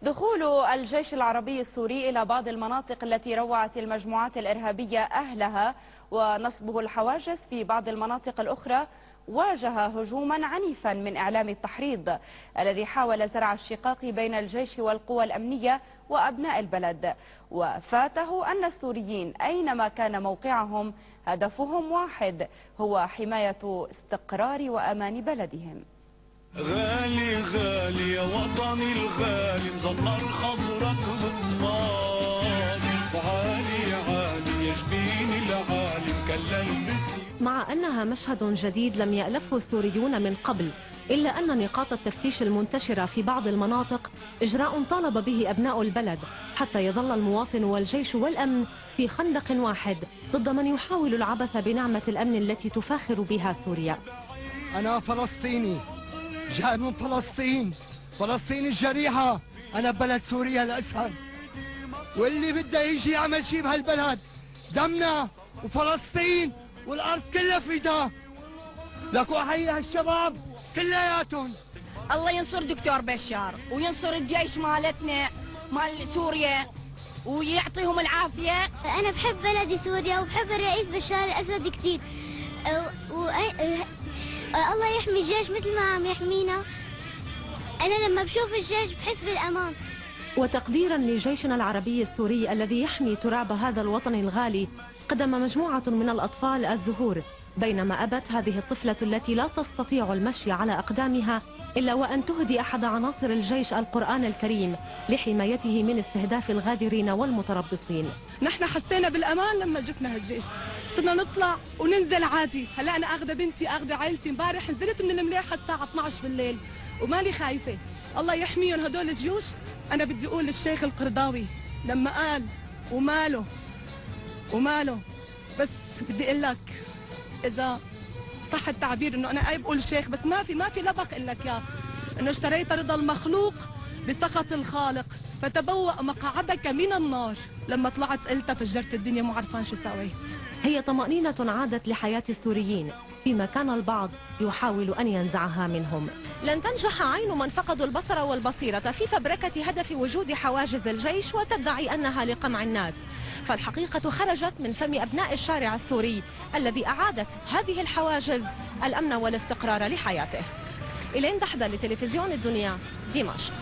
دخول الجيش العربي السوري إلى بعض المناطق التي روعت المجموعات الإرهابية أهلها ونصبه الحواجز في بعض المناطق الأخرى واجه هجوما عنيفا من إعلام التحريض الذي حاول زرع الشقاق بين الجيش والقوى الأمنية وأبناء البلد، وفاته أن السوريين أينما كان موقعهم هدفهم واحد هو حماية استقرار وأمان بلدهم. غالي غالي يا وطني الغالي مزمر خضرك بالنار، وعالي عالي يا جبين العالي مكلل بسي. مع أنها مشهد جديد لم يألفه السوريون من قبل، إلا أن نقاط التفتيش المنتشرة في بعض المناطق إجراء طالب به أبناء البلد حتى يظل المواطن والجيش والأمن في خندق واحد ضد من يحاول العبث بنعمة الأمن التي تفاخر بها سوريا. أنا فلسطيني جاي من فلسطين الجريحة، أنا ببلد سوريا الأسهل، واللي بده يجي يعمل شيء بهالبلد دمنا وفلسطين والأرض كلها فداء لك، وأحيي هالشباب كلياتهم. الله ينصر دكتور بشار وينصر الجيش مالتنا مال سوريا ويعطيهم العافية. أنا بحب بلدي سوريا وبحب الرئيس بشار الأسد كثير، الله يحمي الجيش مثل ما عم يحمينا. أنا لما بشوف الجيش بحس بالأمان. وتقديرا لجيشنا العربي السوري الذي يحمي تراب هذا الوطن الغالي، قدم مجموعة من الأطفال الزهور، بينما أبت هذه الطفلة التي لا تستطيع المشي على أقدامها إلا وأن تهدي أحد عناصر الجيش القرآن الكريم لحمايته من استهداف الغادرين والمتربصين. نحن حسينا بالأمان لما جبنا هالجيش، صرنا نطلع وننزل عادي. هلا أنا أخذ بنتي أخذ عائلتي، امبارح نزلت من المليحة الساعة 12 بالليل وماني خايفة. الله يحميهم هدول الجيوش. أنا بدي أقول للشيخ القرضاوي لما قال وماله، بس بدي أقول لك إذا صح التعبير إنه أنا بقول شيخ، بس ما في لبق إلا لك يا إنه اشتريت رضا المخلوق بسخط الخالق، فتبوأ مقعدك من النار. لما طلعت قلتها فجرت الدنيا، مو عرفان شو سويت. هي طمأنينة عادت لحياة السوريين فيما كان البعض يحاول أن ينزعها منهم. لن تنجح عين من فقدوا البصر والبصيرة في فبركة هدف وجود حواجز الجيش وتدعي أنها لقمع الناس، فالحقيقة خرجت من فم أبناء الشارع السوري الذي أعادت هذه الحواجز الأمن والاستقرار لحياته. إلين دحدة لتلفزيون الدنيا، دمشق.